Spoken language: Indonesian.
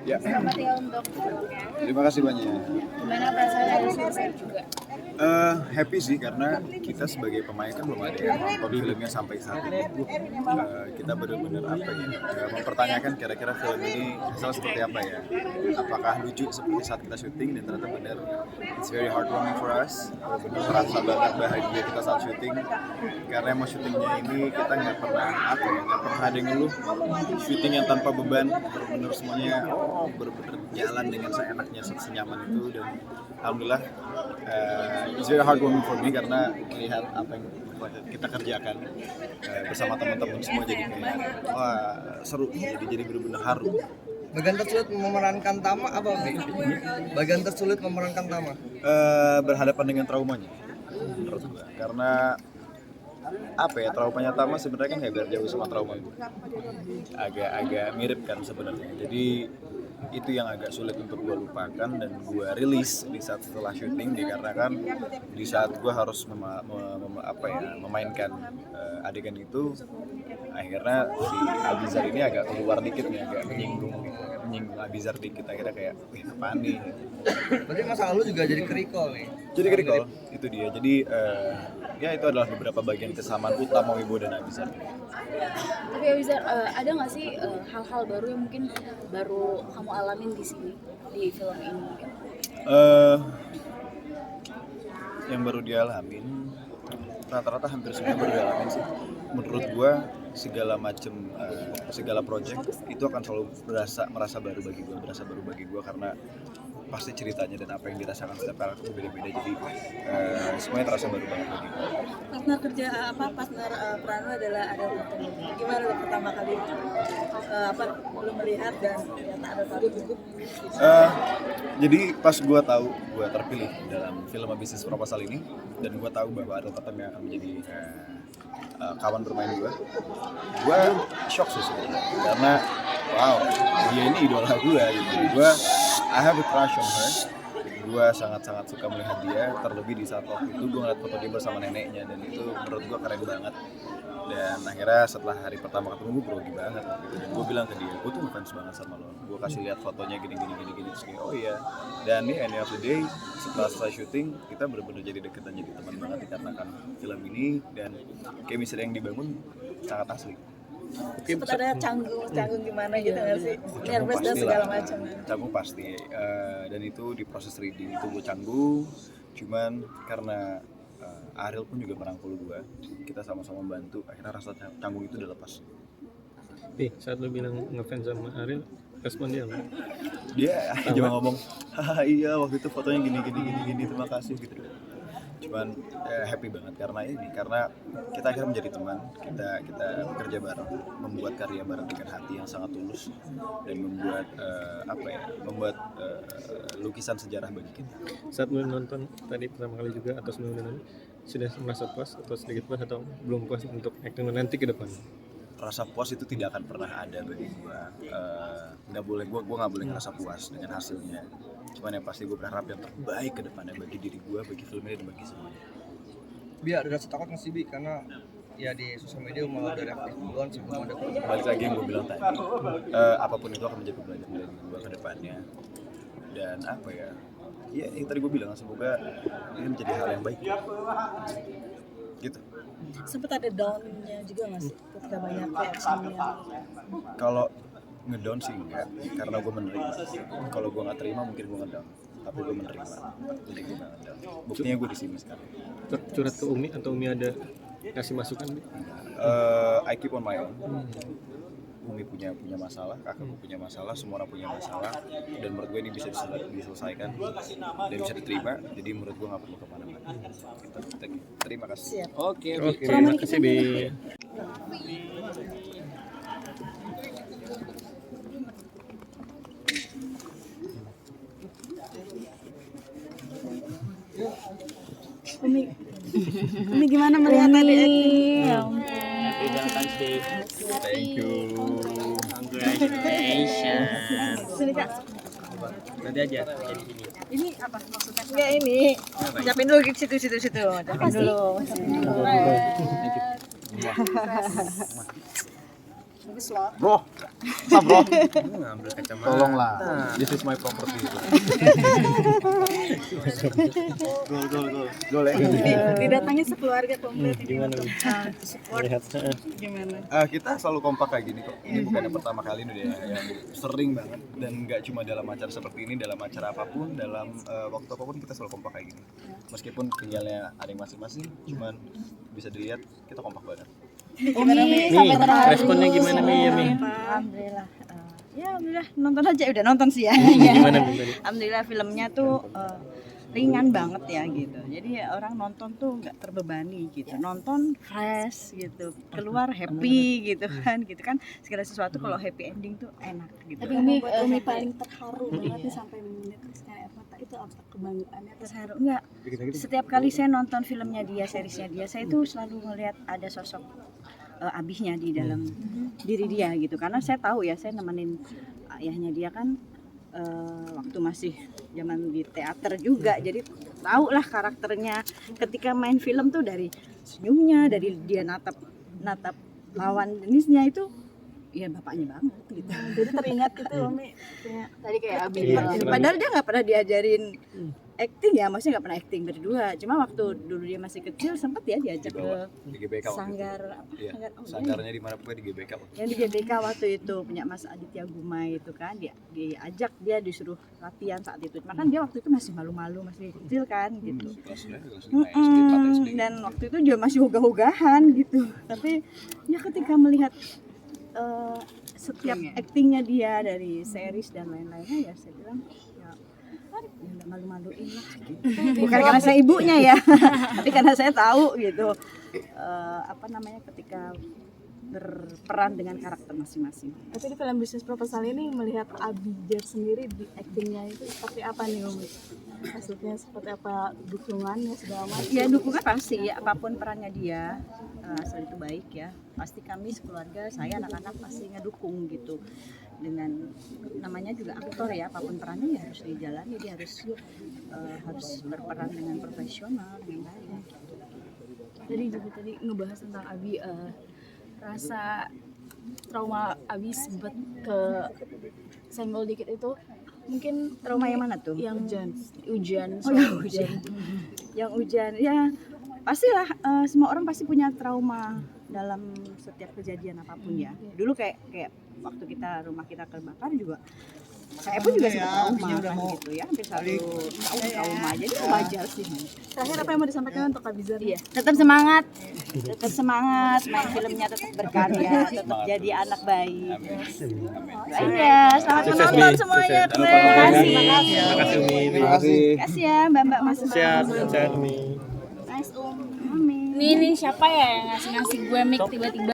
Ya. Selamat ya untuk filmnya. Terima kasih banyak. Gimana perasaannya ada surprise juga? Happy sih karena kita sebagai pemain kan belum ada yang nonton filmnya sampai saat ini. Kita benar-benar mempertanyakan kira-kira film ini hasil seperti apa ya. Apakah lucu seperti saat kita syuting, dan ternyata benar it's very heartwarming for us. Benar terasa banget bahagia kita saat syuting karena emang syutingnya ini kita nggak pernah ada yang ngeluh. Syuting yang tanpa beban, benar-benar semuanya benar-benar jalan dengan seenaknya, senyaman itu, dan alhamdulillah it's very heartwarming for me karena melihat apa yang kita kerjakan bersama teman-teman semua, jadi kayak wah seru, jadi benar-benar haru. Bagian tersulit memerankan Tama apa, Bi? Bagian tersulit memerankan Tama? Berhadapan dengan traumanya menurut gue, karena apa ya, traumanya Tama sebenarnya kan gak jauh sama trauma gue, agak mirip kan sebenarnya. Jadi itu yang agak sulit untuk gue lupakan dan gue rilis di saat setelah syuting, dikarenakan di saat gue harus memainkan adegan itu, akhirnya si Abizar ini agak keluar dikit nih, agak menyinggung Abizar dikit, akhirnya kayak apaan nih. Berarti masa lalu juga jadi kerikol nih? Jadi kerikol, itu dia. Jadi ya itu adalah beberapa bagian kesamaan utama Wibo dan Abizar. Tapi Abizar, ada nggak sih hal-hal baru yang mungkin baru kamu alamin di sini, di film ini? Yang baru dialamin, rata-rata hampir semua baru dialamin sih. Menurut gua segala project itu akan selalu merasa baru bagi gua karena pasti ceritanya dan apa yang dirasakan setiap karakter beda-beda, jadi semuanya terasa baru banget bagi gua. Partner Prano adalah ada Untung. Gimana lo pertama kali belum melihat dan ternyata ada satu gugup? Jadi pas gua tahu gua terpilih dalam film Business Proposal ini, dan gua tahu bahwa ada Tatam yang akan menjadi kawan bermain gua shock sih sebenarnya, karena wow, dia ini idola gua gitu. I have a crush on her. Gue sangat-sangat suka melihat dia, terlebih di saat waktu itu gue ngeliat foto dia bersama neneknya, dan itu menurut gue keren banget. Dan akhirnya setelah hari pertama ketemu gue grogi banget gitu. Dan gue bilang ke dia, gue tuh ngefans banget sama lo. Gue kasih lihat fotonya gini terus kayak oh iya. Dan nih end of the day, setelah selesai syuting kita benar-benar jadi deket dan jadi teman banget dikarenakan film ini, dan chemistry yang dibangun sangat asli. Sempat ada canggung gimana gitu nggak sih? Nervous dan segala macam. Canggung pasti, dan itu di proses reading itu gue canggung, cuman karena Ariel pun juga merangkul gue, kita sama-sama membantu, akhirnya rasa canggung itu udah lepas. Saat lu bilang ngefans sama Ariel, respon dia apa? Dia cuma ngomong, haha iya waktu itu fotonya gini, terima kasih gitu. Cuman happy banget karena kita akhirnya menjadi teman, kita bekerja bareng, membuat karya bareng dengan hati yang sangat tulus, dan membuat lukisan sejarah bagi kita. Saat lu nonton tadi pertama kali juga atau sebelum nonton, sudah merasa puas atau sedikit puas atau belum puas untuk acting nanti ke depan? Rasa puas itu tidak akan pernah ada bagi gue. Gue nggak boleh ngerasa puas dengan hasilnya. Cuman yang pasti gue berharap yang terbaik ke depannya bagi diri gue, bagi film ini, dan bagi semuanya. Biar ada rasa takut nggak sih, Bi? Karena ya di sosial media malah udah reaktif duluan sebelum ada film. Balik lagi yang gue bilang tadi, apapun itu akan menjadi pembelajaran dari gue ke depannya. Dan apa ya yang tadi gue bilang, semoga ini menjadi hal yang baik gitu. Sempat ada down-nya juga nggak sih ketika banyak reaksinya? Kalau ngedown sih enggak, karena gue menerima. Kalau gue nggak terima mungkin gue ngedown, tapi gue menerima, jadi gue nggak ngedown. Buktinya gue di sini sekarang. Curhat ke Umi atau Umi ada kasih masukan? I keep on my own. Umi punya masalah, kakakku punya masalah, semua orang punya masalah, dan menurut gue ini bisa diselesaikan dan bisa diterima, jadi menurut gue nggak perlu kemana-mana. Terima kasih. Oke, terima kasih Bi. Umi, Ini gimana melihat tadi acting? Ya ampun. Happy Valentine's Day. Thank you. Congratulations. Sini Kak. Nanti aja jadi ini. Ini apa maksudnya? Enggak ini. Ucapin dulu situ. Ucapin dulu. Bagus loh. Bro, stop bro. Ngambil kacamata. Tolonglah. This is my property. Gol. Gol ya. Didatangi sekeluarga komplit ini. Gimana? Untuk, support Lihat. gimana? Kita selalu kompak kayak gini kok. Ini bukan yang pertama kali ini udah yang sering banget dan nggak cuma dalam acara seperti ini, dalam acara apapun, dalam waktu apapun kita selalu kompak kayak gini. Meskipun tinggalnya ada yang masing-masing, cuman bisa dilihat kita kompak banget. Umi Mi, sampai terharu. responnya gimana Mi? Ya, Mi? Alhamdulillah. Ya alhamdulillah nonton aja udah nonton sih ya. Gimana Mi tadi? Alhamdulillah filmnya tuh ringan banget ya gitu. Jadi orang nonton tuh nggak terbebani gitu. Nonton fresh gitu. Keluar happy gitu kan. Segala sesuatu kalau happy ending tuh enak gitu. Tapi Umi Umi sampai paling terharu berarti sampai meneteskan air mata itu apa kebanggaannya Terharu enggak. Setiap kali saya nonton filmnya dia, seriesnya dia, saya tuh selalu ngelihat ada sosok abihnya di dalam diri dia gitu. Karena saya tahu ya, saya nemenin ayahnya dia kan waktu masih zaman di teater juga, jadi tahu lah karakternya ketika main film tuh dari senyumnya, dari dia natap lawan jenisnya itu ya bapaknya banget gitu. jadi teringat gitu Umi kayak tadi kayak Abi Iya. bilang. Padahal dia nggak pernah diajarin acting ya, maksudnya nggak pernah acting berdua. Cuma waktu dulu dia masih kecil sempat ya diajak ke Di GBK waktu itu. sanggar Iya. sanggar oh, Sanggarnya di mana pokoknya di GBK. yang di GBK waktu itu punya Mas Aditya Gumai itu kan, dia diajak, dia disuruh latihan saat itu. Cuma kan dia waktu itu masih malu-malu, masih kecil kan gitu. Kelas 5 SD, 4 SD. Dan waktu itu dia masih ogah-ogahan gitu. Tapi ya ketika melihat setiap aktingnya dia dari series dan lain-lainnya, ya saya bilang ya nggak malu-maluin lah gitu. Bukan karena saya ibunya ya, tapi karena saya tahu gitu apa namanya ketika berperan dengan karakter masing-masing. tapi di film bisnis proposal ini melihat Abigail sendiri di aktingnya itu seperti apa nih Umi? Maksudnya seperti apa dukungannya segala macam? Ya dukungan pasti ya, apapun perannya dia asal itu baik ya, pasti kami sekeluarga, saya anak-anak pasti ngedukung gitu. Dengan namanya juga aktor ya, apapun perannya ya harus dijalani, dia harus berperan dengan profesional dengan baik. Tadi juga ngebahas tentang Abi, rasa trauma Abi sempat ke senggol dikit itu mungkin Trauma yang mana tuh? yang hujan Oh ya hujan. Yang hujan ya pastilah, semua orang pasti punya trauma dalam setiap kejadian apapun ya. Dulu kayak waktu rumah kita terbakar juga, saya pun juga sempat trauma kan gitu ya, hampir 1 tahun trauma, jadi wajar sih. Terakhir apa yang mau disampaikan untuk Abizar? Iya. Tetap semangat, main filmnya tetap berkarya, tetap jadi anak baik. Iya, selamat Sukses, menonton Mi. semuanya. Sukses. Terima kasih. Terima kasih Umi. Terima kasih. Terima kasih ya Mbak Mas. Sehat Mi. Nice Mami. ini siapa ya yang ngasih gue mic tiba-tiba